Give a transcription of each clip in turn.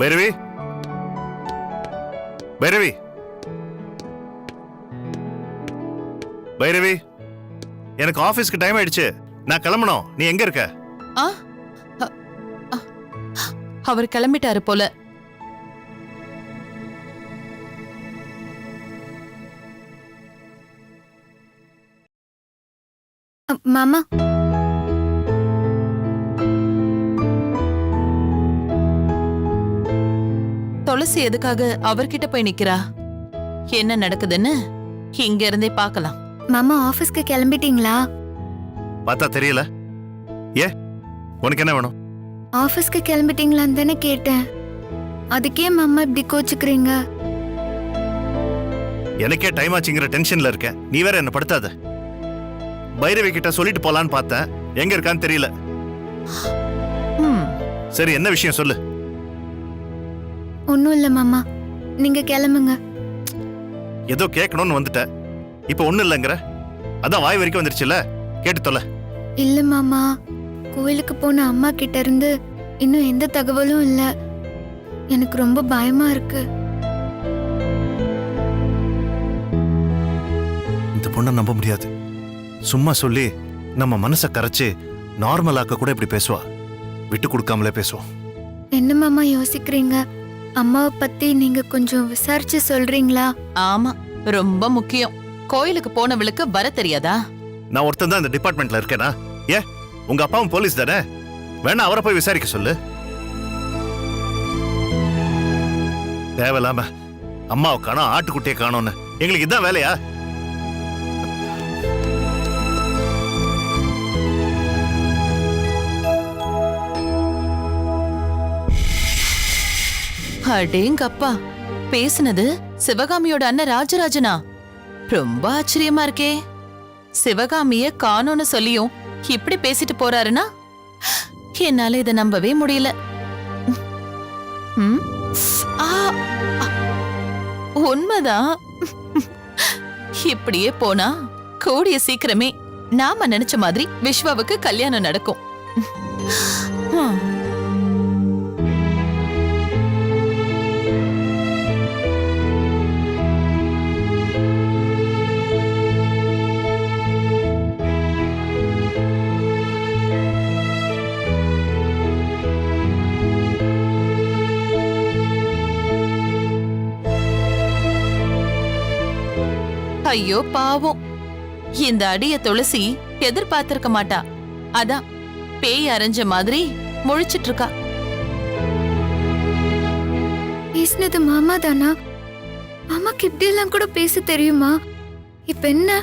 பைரவி, பைரவி, பைரவி, எனக்கு ஆபீஸ்க்கு டைம் ஆயிடுச்சு. நான் கிளம்பணும். நீ எங்க இருக்க? அவர் கிளம்பிட்டாரு போல. மாமா, துளசி எதுக்காக அவர்கிட்ட போய் நிக்கிறா? என்ன நடக்குதுன்னு இங்க இருந்தே பார்க்கலாம். மாமா ஆபீஸ்க்கு கிளம்பிட்டீங்களா? பார்த்தா தெரியல. ஏ, உனக்கு என்ன வேணும்? ஆபீஸ்க்கு கிளம்பிட்டீங்களான்னு தானே கேட்டேன். அதுக்கே மாமா இப்படி கோச்சுக்கிறீங்க? எனக்கே டைம் ஆச்சுங்கிற டென்ஷன்ல இருக்கேன். நீ வேற என்ன படுத்தாத. பைரவி கிட்ட சொல்லிட்டு போலான்னு பார்த்தேன். எங்க இருக்கான்னு தெரியல. சரி, என்ன விஷயம் சொல்லு. ஒன்னும் இல்ல மாமா, நீங்க கிளம்புங்க. ஏதோ கேட்கணும்னு வந்துட்ட. இப்ப ஒண்ணும் இல்லங்கிற. அதான் வாய் வரைக்கும் வந்துருச்சுல, கேட்டு தொலை. இல்ல மாமா, கோயிலுக்கு போன அம்மா கிட்ட இருந்து இன்னும் எந்த தகவலும் இல்ல. எனக்கு ரொம்ப பயமா இருக்கு. இந்த பொண்ணை நம்ப முடியாது. சும்மா சொல்லி நம்ம மனசை கரைச்சு நார்மலாக்க கூட இப்படி பேசுவா. விட்டு கொடுக்காமலே பேசுவோம். என்ன மாமா யோசிக்கிறீங்க? அம்மாவை பத்தி நீங்க கொஞ்சம் விசாரிச்சு சொல்றீங்களா? ஆமா, ரொம்ப முக்கியம். கோயிலுக்கு போனவளுக்கு வர தெரியாதா? நான் ஒருத்தன் தான் இந்த டிபார்ட்மெண்ட்ல இருக்கேனா? ஏ, உங்க அப்பாவும் போலீஸ் தானே? வேணா அவரை போய் விசாரிக்க சொல்லு. தேவையில்லாம அம்மாவை காணோம், ஆட்டுக்குட்டியை காணோன்னு எங்களுக்கு இதான் வேலையா? அடேங்கப்பா, பேசுனது சிவகாமியோட அண்ணன் ராஜராஜனா? ரொம்ப ஆச்சரியமா இருக்கே. சிவகாமிய காணோன்னு சொல்லியும் இப்படி பேசிட்டு போறாருன்னா என்னால இதை நம்பவே முடியல. உண்மைதான். இப்படியே போனா கூடிய சீக்கிரமே நாம நினைச்ச மாதிரி விஸ்வாவுக்கு கல்யாணம் நடக்கும். ஐயோ பாவம், இந்த அடிய துளசி எதிர்பார்த்திருக்க மாட்டா. அதான் பேய் அரைஞ்ச மாதிரி முழிச்சிட்டு இருக்கா. பேசினது மாமா தானா? மாமாக்கு இப்படி எல்லாம் கூட பேச தெரியுமா? இப்ப என்ன,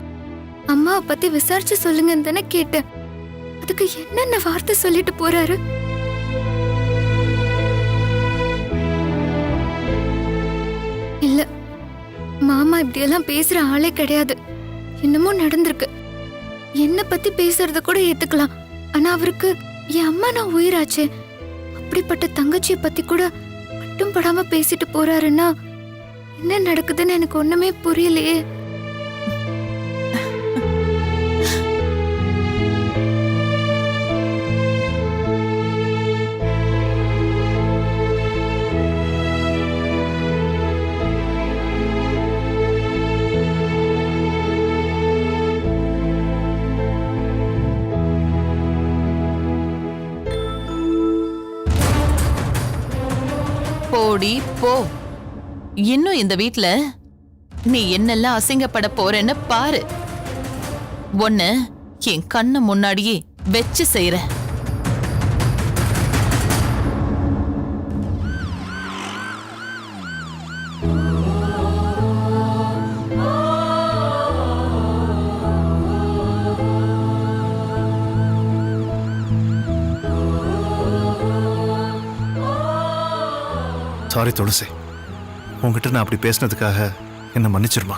அம்மாவை பத்தி விசாரிச்சு சொல்லுங்கன்னு தானே கேட்டேன். அதுக்கு என்னென்ன வார்த்தை சொல்லிட்டு போறாரு? இல்ல, மாமா இப்படியெல்லாம் பேசுற ஆளே கிடையாது. இன்னமும் நடந்திருக்கு. என்ன பத்தி பேசுறத கூட ஏத்துக்கலாம். ஆனா அவருக்கு என் அம்மா நான் உயிராச்சே. அப்படிப்பட்ட தங்கச்சியை பத்தி கூட மட்டும் படாம பேசிட்டு போறாருன்னா என்ன நடக்குதுன்னு எனக்கு ஒண்ணுமே புரியலையே. போடி போ. இன்னும் இந்த வீட்ல நீ என்னெல்லாம் அசிங்கப்பட போறேன்னு பாரு. ஒன்னு என் கண்ணு முன்னாடியே வெச்சு செய்யற. சாரி துளசி, உங்ககிட்ட நான் அப்படி பேசினதுக்காக என்ன மன்னிச்சிருமா.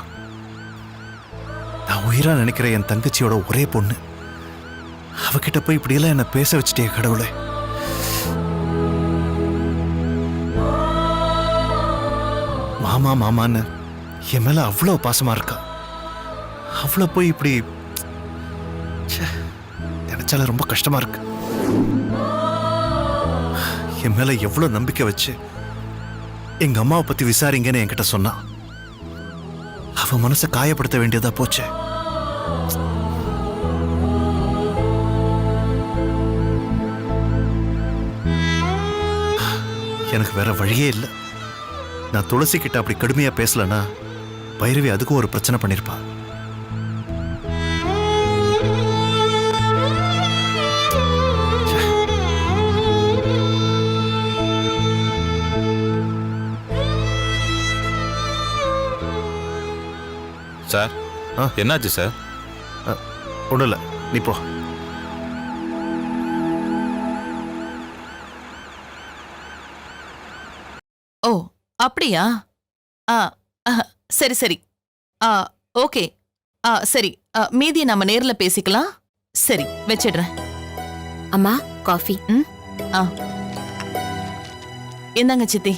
நான் உயிரா நினைக்கிற என் தங்கச்சியோட ஒரே பொண்ணு, அவகிட்ட போய் இப்படியெல்லாம் என்ன பேச வச்சுட்டே கடவுளே. மாமா மாமான்னு என் மேல அவ்வளவு பாசமா இருக்கா. அவ்வளவு போய் இப்படி நினைச்சால ரொம்ப கஷ்டமா இருக்கு. என் மேல எவ்வளவு நம்பிக்கை வச்சு எங்க அம்மாவை பத்தி விசாரிங்கன்னு என்கிட்ட சொன்னா. அவ மனசை காயப்படுத்த வேண்டியதா போச்சு. எனக்கு வேற வழியே இல்லை. நான் துளசி கிட்ட அப்படி கடுமையா பேசலன்னா பைரவி அதுக்கும் ஒரு பிரச்சனை பண்ணிருப்பா. சார் என்னாச்சு சார்? ஒன்றும் இல்லை, நீ போ. ஓ அப்படியா? சரி சரி. ஓகே. சரி, மீதியை நம்ம நேர்ல பேசிக்கலாம். சரி, வச்சிடுறேன். அம்மா காஃபி. என்னங்க சித்தி?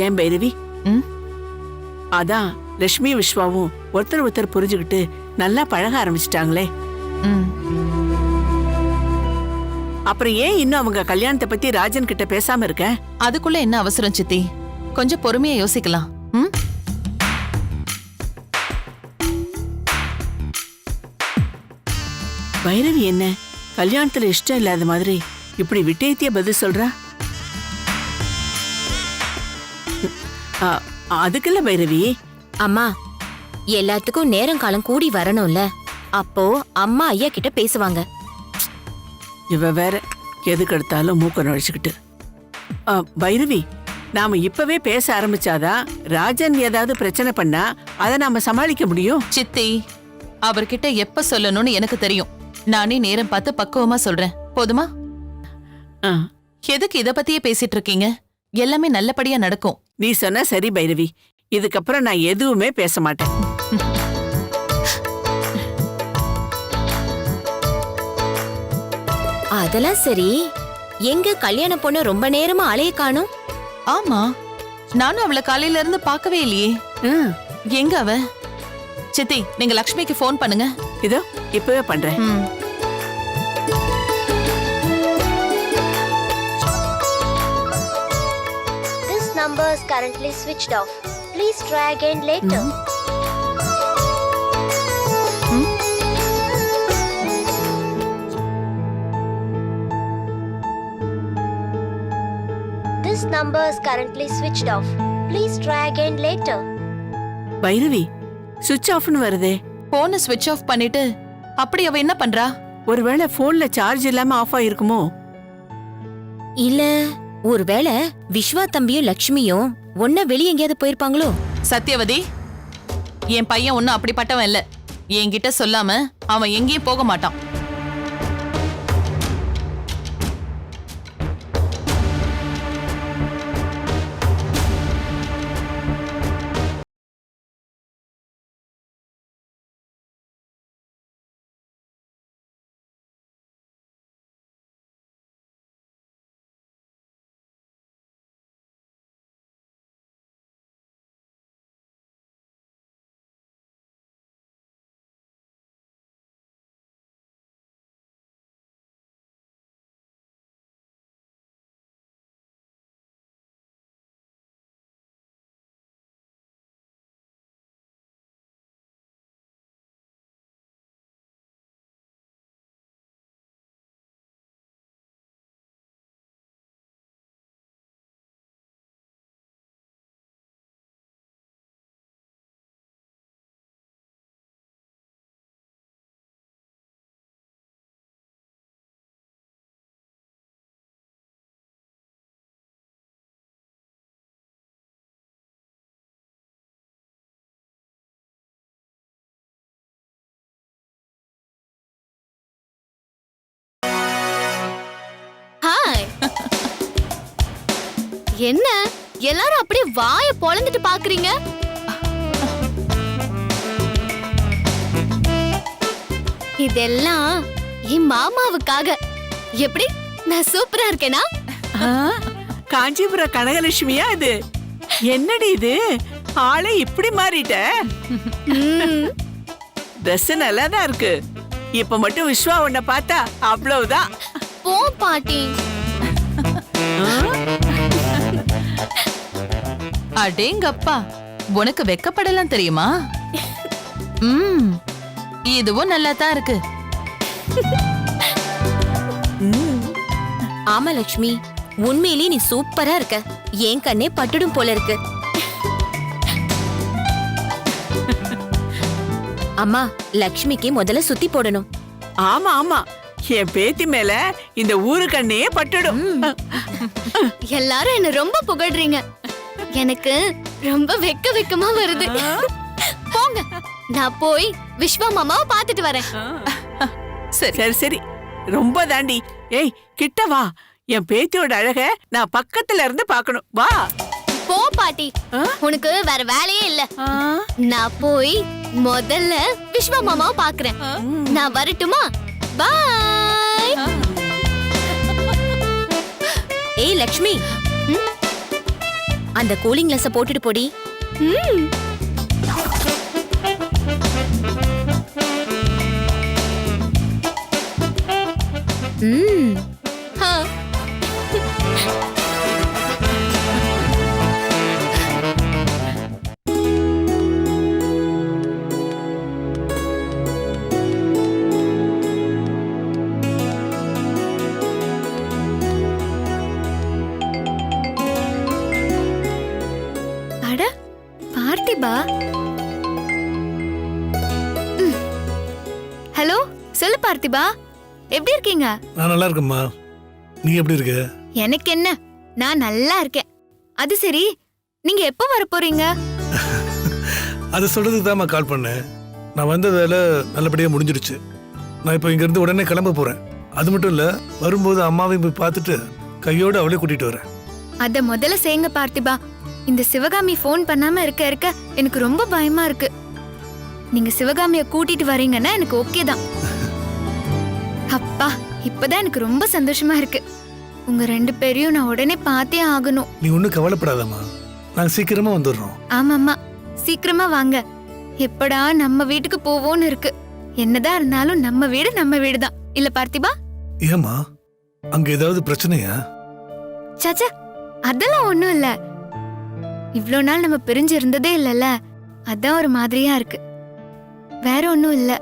ஏன் பைரவி? அதான் லட்சுமி விஸ்வாவும் ஒருத்தர் ஒருத்தர் புரிஞ்சுக்கிட்டு நல்லா பழக ஆரம்பிச்சிட்டாங்களே. அப்புறம் ஏன் இன்னும் அவங்க கல்யாணத்தை பத்தி ராஜன் கிட்ட பேசாம இருக்க? அதுக்குள்ள என்ன அவசரம் சித்தி? கொஞ்சம் பொறுமையா யோசிக்கலாம். பைரவி என்ன கல்யாணத்துல இஷ்டம் இல்லாத மாதிரி இப்படி விட்டேத்திய பதில் சொல்றா? அதுக்குல்ல பைரவி. அம்மா, எல்லாத்துக்கும் நேரம் காலம் கூடி வரணும்ல, அப்போ அம்மா ஐயா கிட்ட பேசுவாங்க. இவ வேற எதுக்கு எடுத்தாலும் மூக்க நுழைச்சுக்கிட்டு. பைரவி, நாம இப்பவே பேச ஆரம்பிச்சாதான் ராஜன் ஏதாவது பிரச்சனை பண்ணா அதை நாம சமாளிக்க முடியும். சித்தி, அவர்கிட்ட எப்ப சொல்லணும்னு எனக்கு தெரியும். நானே நேரம் பார்த்து பக்குவமா சொல்றேன். போதுமா? எதுக்கு இத பத்தியே பேசிட்டு இருக்கீங்க? எல்லாமே நல்லபடியா நடக்கும். நீ சொன்னா சரி பைரவி. இதுக்கப்புறம் நான் எதுவுமே பேச மாட்டேன். அதெல்லாம் சரி. எங்க கல்யாண பொண்ணு ரொம்ப நேரமா அலைய காணும்? ஆமா, நானும் அவளை காலையில இருந்து பார்க்கவே இல்லையே. எங்க அவ? சித்தி, நீங்க லக்ஷ்மிக்கு ஃபோன் பண்ணுங்க. இதோ இப்பவே பண்றேன். Number is currently switched off. Please try again later. This number is currently switched off. Please try again later. Bhairavi, சுவிட்ச் ஆஃப்னு வருதே. போனை ஸ்விட்ச் ஆஃப் பண்ணிட்டு அப்படி அவ என்ன பண்றா? ஒருவேளை போன்ல சார்ஜ் இல்லாம ஆஃப் ஆயிருக்குமோ? இல்ல, ஒருவேளை விஸ்வா தம்பியும் லட்சுமியும் ஒன்ன வெளியே எங்கேயாவது போயிருப்பாங்களோ? சத்யவதி, என் பையன் ஒன்னும் அப்படிப்பட்டவன் இல்ல. என்கிட்ட சொல்லாம அவன் எங்கேயும் போக மாட்டான். என்ன எல்லாரும் அப்படியே வாயை பொளந்துட்டு பாக்குறீங்க? இதெல்லாம் என் மாமாவுக்காக. எப்படி நான் சூப்பரா இருக்கேனா? ஆ, காஞ்சிபுரம் கனகலட்சுமியா இது? என்னடி இது, ஆளே இப்படி மாறிட்ட? ட்ரெஸ் நல்லாதான் இருக்கு. இப்ப மட்டும் விஸ்வா உன்னை பார்த்தா அவ்வளவுதான். போ பாட்டி. அடேங்கப்பா, உனக்கு வெக்கப்படலாம் தெரியுமா? இதுவும் நல்லா தான் இருக்கு. ஆமா லட்சுமி, உண்மையிலேயே நீ சூப்பரா இருக்க. என் கண்ணே பட்டுடும் போல இருக்கு. அம்மா, லட்சுமிக்கு முதல்ல சுத்தி போடணும். ஆமா ஆமா, என் பேத்தி மேல இந்த ஊரு கண்ணே பட்டுடும். எல்லாரும் என்ன ரொம்ப புகழ்றீங்க. எனக்கு ரொம்ப வெக்கமா வருது. போங்க, நான் போய் விஸ்வா மாமாவை பார்த்துட்டு வரேன். சரி சரி சரி, ரொம்ப தாண்டி. ஏய் கிட்ட வா, என் பேத்தியோட அழக நான் பக்கத்துல இருந்து பார்க்கணும். வா. போ பாட்டி, உனக்கு வேற வேலையே இல்ல. நான் போய் முதல்ல விஸ்வா மாமாவை பார்க்கறேன். நான் வரட்டுமா? பாய். ஏய் லட்சுமி, அந்த கூலிங் கிளாஸ போட்டுட்டு போடி. அட பார்த்திபா. ஹலோ, சொல்லு பார்த்திபா, எப்படி இருக்கீங்க? நான் நல்லா இருக்கேம்மா, நீ எப்படி இருக்க? எனக்கு என்ன, நான் நல்லா இருக்கேன். அது சரி, நீங்க எப்போ வர போறீங்க? அதை சொல்றதுக்கு தான் கால் பண்ணேன். நான் வந்த வேலை நல்லபடியா முடிஞ்சிருச்சு. நான் இப்போ இங்க இருந்து உடனே கிளம்ப போறேன். அது மட்டும் இல்ல, வரும்போது அம்மாவையும் போய் பார்த்துட்டு கையோட அவளே கூட்டிட்டு வரேன். அத முதல்ல செய்யுங்க பார்த்திபா. இந்த சிவகாமி ஃபோன் பண்ணாம இருக்க எனக்கு ரொம்ப பயமா இருக்கு. நீங்க சிவகாமிய கூட்டிட்டு வரீங்கன்னா எனக்கு ஓகே தான். அப்பா, இப்பதான் எனக்கு ரொம்ப சந்தோஷமா இருக்கு. உங்க 2 பேரையும் நான் உடனே பார்த்தே ஆகணும். நீ ஒன்னும் கவலைப்படாதம்மா, நாங்க சீக்கிரமா வந்துடுறோம். ஆமாம்மா, சீக்கிரமா வாங்க. எப்படா நம்ம வீட்டுக்கு போவோன்னு இருக்கு. என்னதான் இருந்தாலும் நம்ம வீடு தான் இல்ல பார்த்திபா? ஏமா, அங்க ஏதாவது பிரச்சனையா? சச்சா, அதெல்லாம் ஒண்ணும் இல்ல. இவ்ளோ நாள் நம்ம பிரிஞ்சு இருந்ததே இல்லல்ல, அதான் ஒரு மாதிரியா இருக்கு. வேற ஒண்ணும் இல்ல.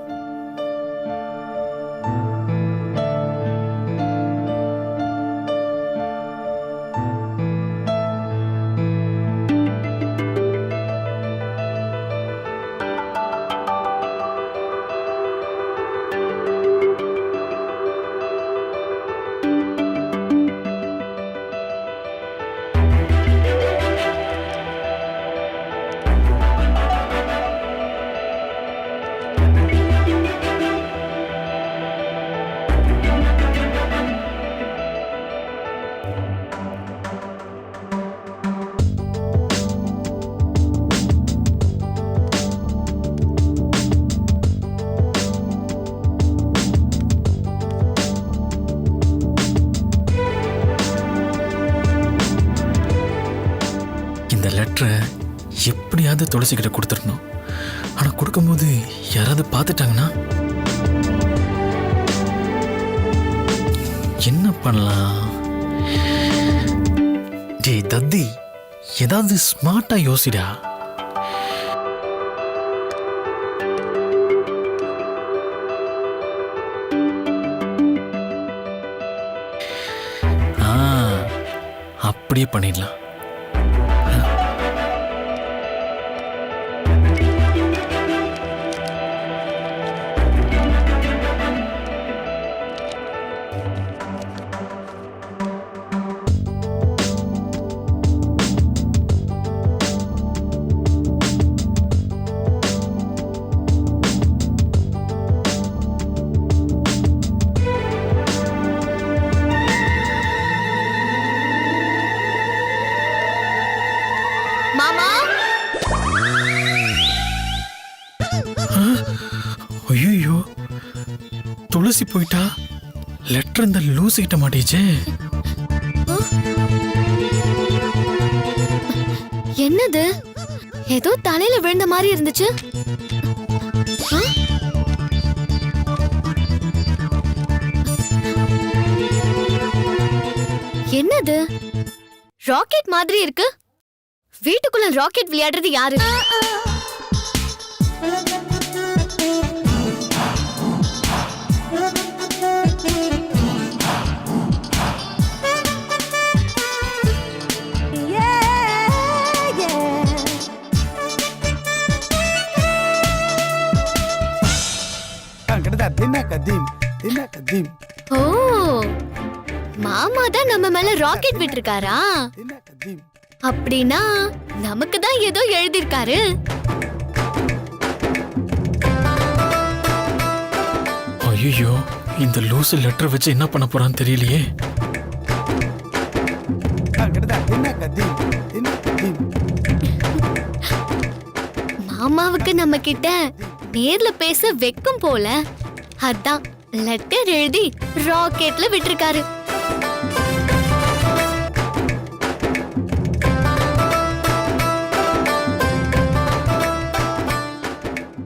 லெட்டரை எப்படியாவது துளசி கிட்ட கொடுத்துடணும். ஆனால் கொடுக்கும்போது யாராவது பார்த்துட்டாங்கன்னா என்ன பண்ணலாம்? டேய் தத்தி, ஏதாவது ஸ்மார்ட்டா யோசிடா. அப்படியே பண்ணிடலாம். துளசி போயிட்டா லெட்டர் இந்த லூசு கிட்ட மாட்டேச்சே. என்னது ஏதோ தலையில விழுந்த மாதிரி இருந்துச்சு. ஆ? என்னது ராக்கெட் மாதிரி இருக்கு. வீட்டுக்குள்ள ராக்கெட் விளையாடுறது யாரு? ஓ, மாமா தான் நம்ம மேல ராக்கெட் விட்டுருக்காரா? அப்படின்னா நமக்கு தான் ஏதோ எழுதிருக்காரு. ஐயோ, இந்த லூசு லெட்டர் வச்சு என்ன பண்ண போறான்னு தெரியலையே. மாமாவுக்கு நம்ம கிட்ட நேர்ல பேச வெக்கம் போல, அதான் லெட்டர் எழுதி ராக்கெட்ல விட்டுருக்காரு.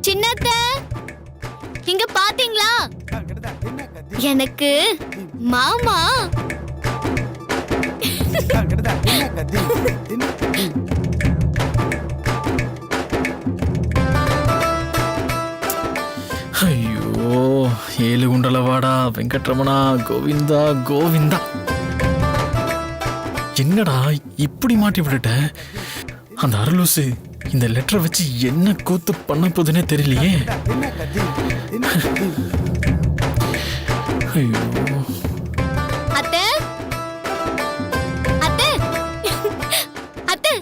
சின்னத்த, இங்க பாத்தீங்களா? எனக்கு மாமா ஐயோ, ஏழு குண்டலவாடா வெங்கட்ரமணா கோவிந்தா கோவிந்தா. என்னடா இப்படி மாட்டி விட்டுட்ட? அந்த அருளூசு இந்த லெட்டரை வச்சு என்ன கூத்து பண்ண போதுன்னே தெரியலையே. ஐயோ, அத்தை அத்தை அத்தை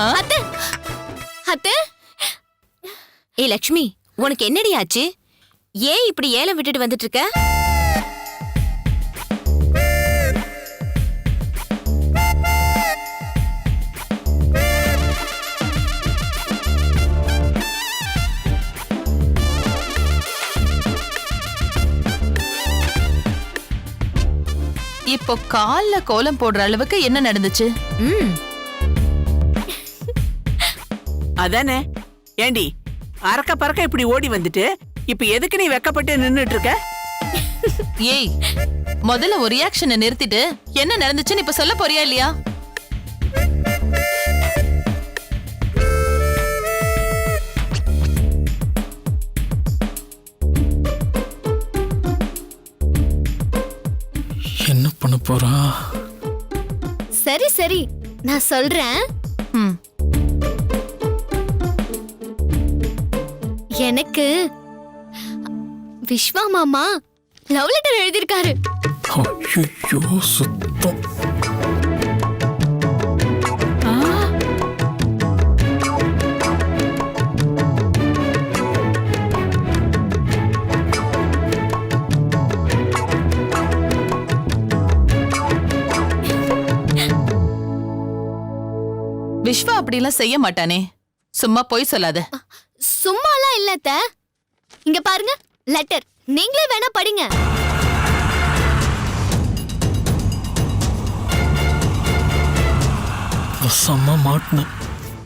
அத்தை அத்தை. ஏ லக்ஷ்மி, உனக்கு என்னடி ஆச்சு? ஏன் இப்படி ஏலம் விட்டுட்டு வந்துட்டு இருக்க? இப்போ கால்ல கோலம் போடுற அளவுக்கு என்ன நடந்துச்சு? அதானே. ஏண்டி அறக்க பறக்க இப்படி ஓடி வந்துட்டு இப்ப எதுக்கு நீ வெக்கப்பட்டு நின்னுட்டு இருக்க? ஏய், முதல்ல ஒரு ரியாக்ஷனை நிறுத்திட்டு என்ன நடந்துச்சுன்னு இப்ப சொல்ல போறியா இல்லையா? என்ன பண்ண போறா? சரி சரி, நான் சொல்றேன். எனக்கு விஸ்வா மாமா லவ் லெட்டர் எழுதிருக்காரு. ஐயோ, சுத்தம். விஸ்வா அப்படிலாம் செய்ய மாட்டானே, சும்மா போய் சொல்லாத. சும்மாலாம் இல்ல அத்தை. இங்க பாருங்க லெட்டர், நீங்களே வேணா படிங்க. வசமா மாட்டின.